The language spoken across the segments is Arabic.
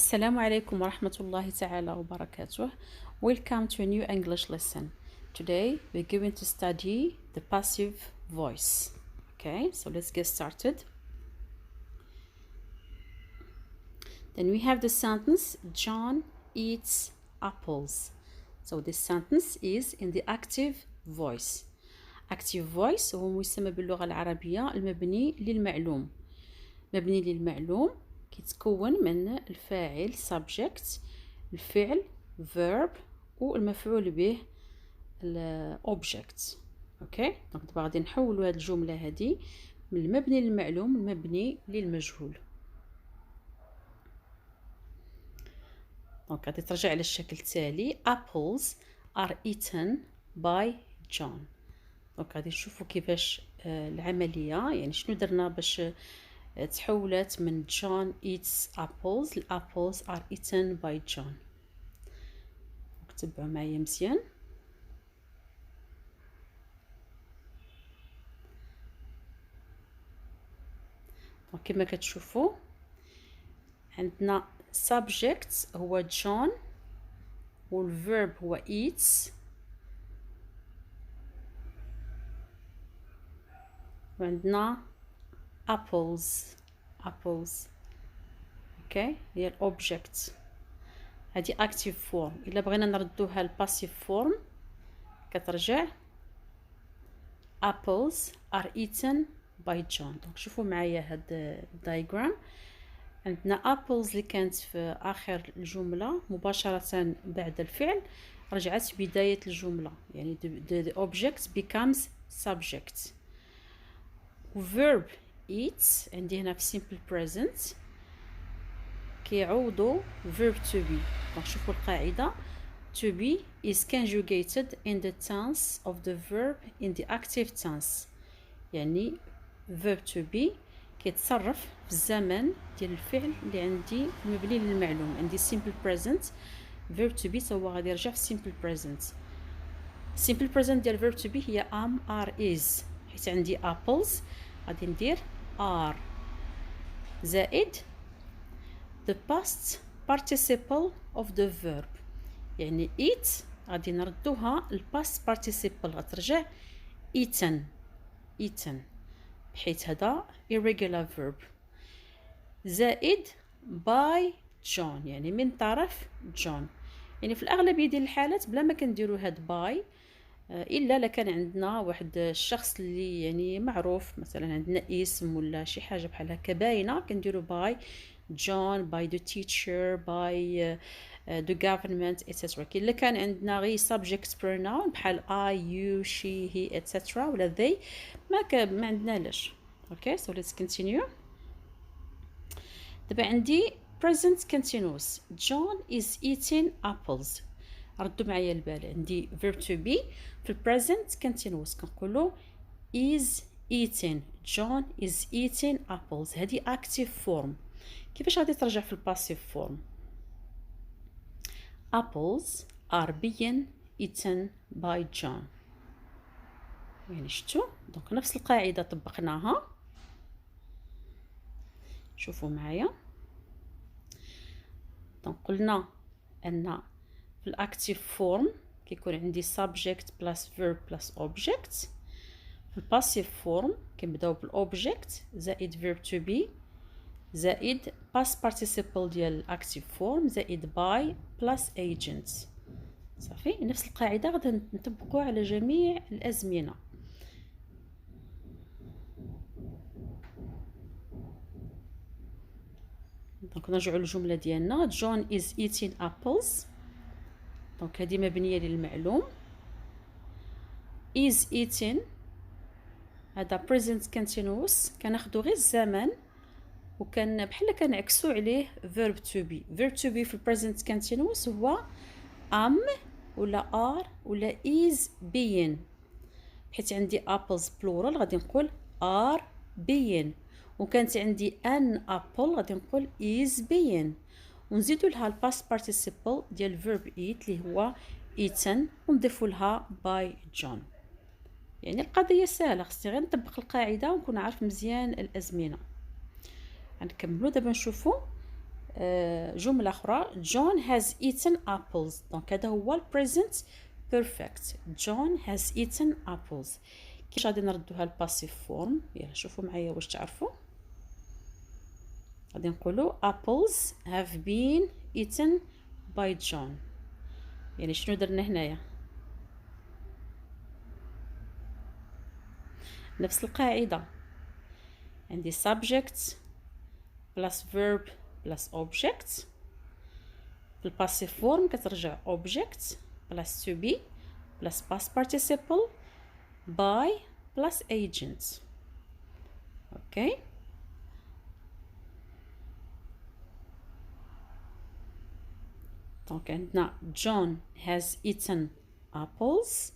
السلام عليكم ورحمة الله تعالى وبركاته. Welcome to a new English lesson. Today we're going to study the passive voice. Okay, so let's get started. Then we have the sentence John eats apples. So this sentence is in the active voice. Active voice هو مسمى باللغة العربية المبني للمعلوم. مبني للمعلوم كيتكون من الفاعل subject، الفعل verb، والمفعول به object. اوكي دونك دابا غادي نحولوا هذه الجمله هذه من المبني للمعلوم المبني للمجهول. دونك غادي ترجع على الشكل التالي: apples are eaten by John. دونك غادي نشوفوا كيفاش العمليه، يعني شنو درنا باش تحولت من John eats apples ل apples are eaten by John. تبعوا معايا مزيان. كما كتشوفوا عندنا subject هو John والverb هو eats، وعندنا apples اوكي هي الاوبجكت. هذه active form. الا بغينا نردوها للباسيف فورم كترجع apples are eaten by John. دونك شوفوا معايا هاد الدايجرام. عندنا apples اللي كانت في اخر الجمله مباشره بعد الفعل رجعت بدايه الجمله، يعني the object becomes subject. verb eats عندي هنا في simple present كيعوضوا verb to be. دونك شوفوا القاعده: to be is conjugated in the tense of the verb in the active tense. يعني verb to be كيتصرف في الزمن ديال الفعل اللي عندي مبني للمعلوم. عندي simple present verb to be هو غادي يرجع في simple present. simple present ديال verb to be هي am are is. حيت عندي apples غادي ندير are زائد the past participle of the verb، يعني eat غادي نردوها الباست participle غترجع eaten بحيث هذا irregular verb، زائد by John يعني من طرف جون. يعني في الأغلبية ديال الحالات بلا ما كنديروا هاد by، الا لكان عندنا واحد الشخص اللي يعني معروف، مثلا عندنا اسم ولا شي حاجه بحال هكا باينه كنديروا by John by the teacher by the government etc. كي الا كان عندنا غير subject pronoun بحال I you she he etc. ولا they ما عندنا لاش. اوكي so let's continue. دابا عندي present continuous John is eating apples. ردوا معايا البال، عندي verb to be في present continuous كنقولوا is eating. John is eating apples. هذه active form. كيفاش غادي ترجع في passive form؟ apples are being eaten by John. يعني شفتوا دونك نفس القاعده طبقناها. شوفوا معايا. دونك قلنا ان في الاكتيف فورم كيكون عندي subject plus verb plus object. في الباسيف فورم كنبداو بالاوبجكت زائد verb to be زائد past participle ديال الاكتيف فورم زائد by plus agent. صافي نفس القاعده غادي نطبقوها على جميع الازمنه. دونك نرجعوا للجمله ديالنا John is eating apples. دونك هذه مبنيه للمعلوم. is eating هذا present continuous كناخذوا غير الزمن وكان بحال كنعكسوا عليه verb to be. verb to be في present continuous هو am ولا are ولا is being. حيت عندي apples plural غادي نقول are being، وكانت عندي an apple غادي نقول is being، ونزيدوا لها الباست participle ديال verb eat اللي هو eaten ونضيفوا لها by John. يعني القضيه سهله، خصني غير نطبق القاعده ونكون عارف مزيان الازمنه. غنكملوا دابا نشوفوا جملة أخرى John has eaten apples. دونك هذا هو ال present perfect. John has eaten apples. كيفاش غادي نردوها ل passive form؟ يلا شوفوا معايا واش تعرفوا. غادي نقولوا apples have been eaten by John. يعني شنو درنا هنايا؟ نفس القاعدة، عندي subject plus verb plus object. في الباسيف فورم كترجع object plus to be plus past participle by plus agent. اوكي دونك عندنا John has eaten apples.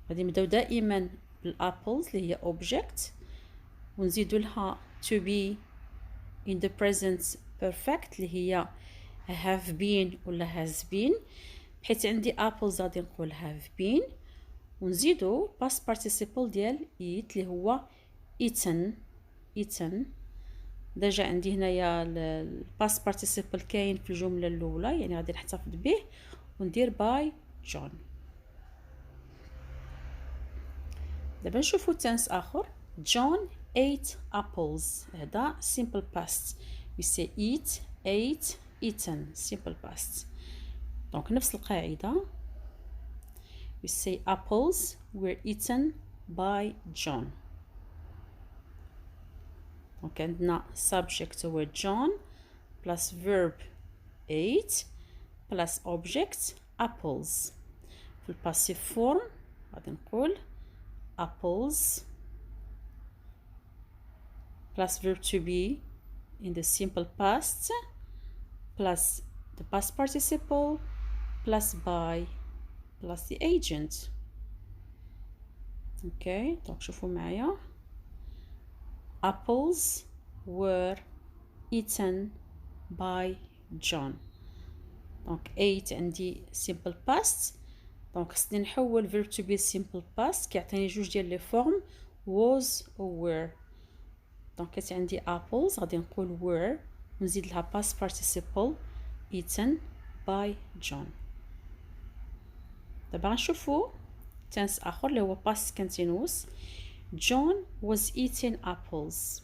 غادي نبداو دائما بالابلز اللي هي object ونزيدو لها to be in the present perfect اللي هي have been ولا has been. بحيث عندي apples غادي نقول have been ونزيدو past participle ديال eat اللي هو eaten. ديجا عندي هنايا ال past participle كاين في الجملة الأولى، يعني غادي نحتفظ به وندير by John. دابا نشوفو tense آخر. John ate apples. هذا simple past. we say eat, ate, eaten. simple past. دونك نفس القاعدة. we say apples were eaten by John. دونك عندنا subject هو John plus verb ate plus object apples. في الباسيف فورم غادي نقول apples plus verb to be in the simple past plus the past participle plus by plus the agent. اوكي دونك شوفوا معايا apples were eaten by John. دونك ate عندي simple past، دونك خصني نحول verb to be simple past كيعطيني جوج ديال لي فورم was و were. دونك كانت عندي apples غادي نقول were ونزيد لها past participle eaten by John. دابا غنشوفو tense اخر اللي هو past continuous. John was eating apples.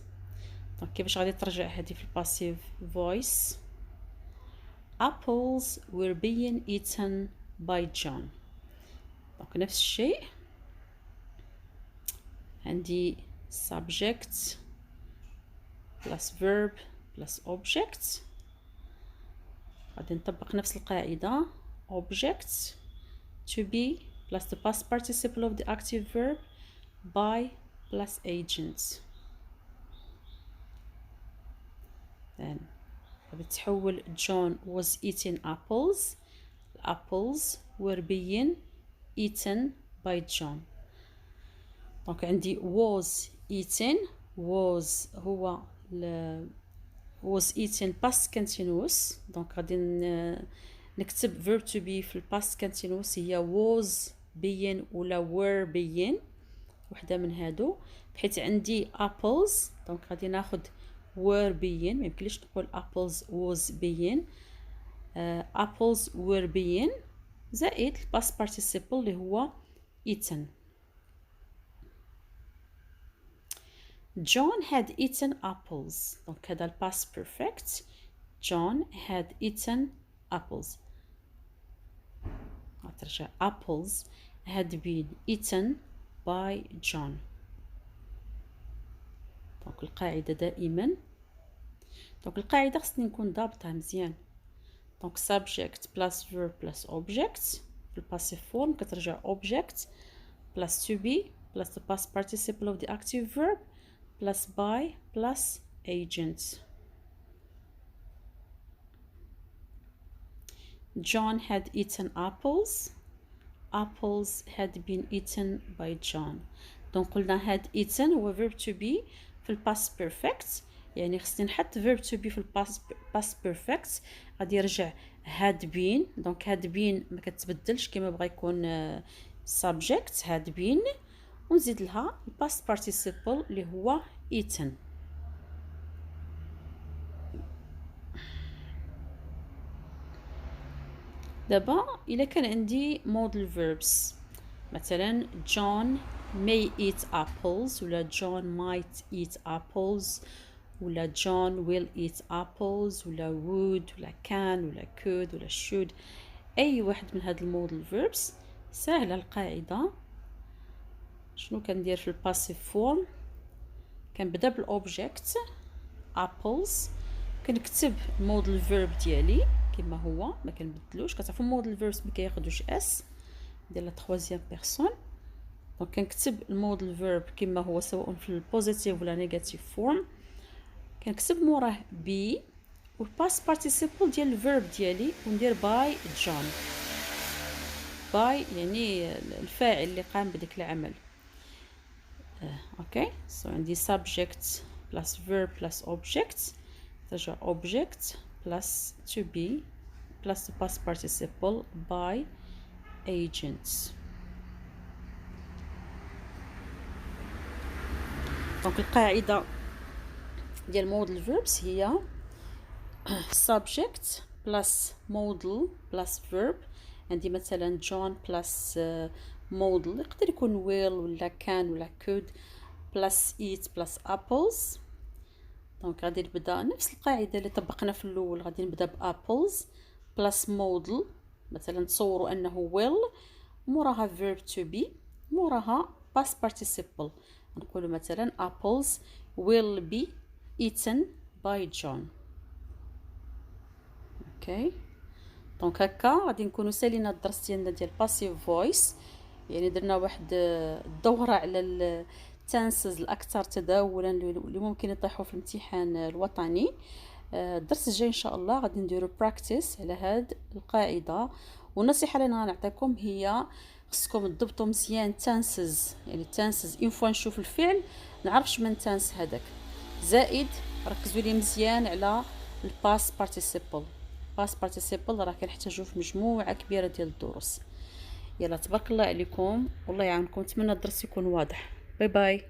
دونك كيفاش غادي ترجع هذه في الباسيف voice؟ apples were being eaten by John. دونك نفس الشيء، عندي subject plus verb plus object. غادي نطبق نفس القاعدة object to be plus the past participle of the active verb by plus agent. then غادي تحول John was eating apples. apples were being eaten by John. دونك عندي was eaten. was هو was eaten past continuous. دونك غادي نكتب verb to be في past continuous هي was being ولا were being، وحده من هادو. بحيث عندي apples دونك غادي ناخد were being، ما يمكنليش نقول apples was being. apples were being زائد past participle اللي هو eaten. John had eaten apples. دونك هذا past perfect. John had eaten apples. غترجع apples had been eaten by John. دونك القاعدة دائما، دونك القاعدة خصني نكون ضابطها مزيان. دونك subject plus verb plus object. في الباسيف فورم كترجع object plus to be plus the past participle of the active verb plus by plus agent. John had eaten apples. apples had been eaten by John. دونك قلنا had eaten هو verb to be في الباست perfect، يعني خصني نحط verb to be في الباست perfect. غادي يرجع had been. دونك had been ما كتبدلش كما بغا يكون subject had been، ونزيد لها الباست participle اللي هو eaten. دابا الا كان عندي modal verbs مثلا John may eat apples ولا John might eat apples ولا John will eat apples ولا would ولا can ولا could ولا should. اي واحد من هاد المودل verbs ساهله القاعده. شنو كندير في الباسيف فورم؟ كنبدا بالاوبجيكت apples، كنكتب المودل فيرب ديالي كما هو ما كنبدلوش. كتعرفوا المودل فيربس ما كياخذوش اس ديال لا ترويزيام بيرسون. دونك كنكتب المودل فيرب كما هو سواء في البوزيتيف ولا نيجاتيف فورم. كنكتب موراه بي والباست بارتيسيبل ديال الفيرب ديالي وندير باي جون. باي يعني الفاعل اللي قام بديك العمل. اوكي سو عندي subject plus verb plus object ترجع object plus to be plus the past participle by agents. دونك القاعدة ديال modal verbs هي subject plus modal plus verb. عندي مثلا John plus modal يقدر يكون will ولا can ولا could plus eat plus apples. دونك غادي نبدا نفس القاعده اللي طبقنا في الاول. غادي نبدا بابلز بلس مودل، مثلا تصوروا انه will موراها verb to be موراها past participle. نقولوا مثلا apples will be eaten by John. اوكي دونك هكا غادي نكونوا سالينا الدرس ديالنا ديال passive voice، يعني درنا واحد الدوره على التنسز الاكثر تداولا اللي ممكن يطيحوا في الامتحان الوطني. الدرس الجاي ان شاء الله غادي نديروا براكتيس على هاد القاعده. والنصيحه اللي نعطيكم هي خصكم تضبطوا مزيان تنسز، يعني تنسز اون فوا نشوف الفعل نعرف شمن تنس هذاك، زائد ركزوا لي مزيان على الباست بارتيسيبل. باست بارتيسيبل راه كنحتاجوه في مجموعه كبيره ديال الدروس. يلا تبارك الله عليكم والله يعاونكم. نتمنى الدرس يكون واضح. باي باي.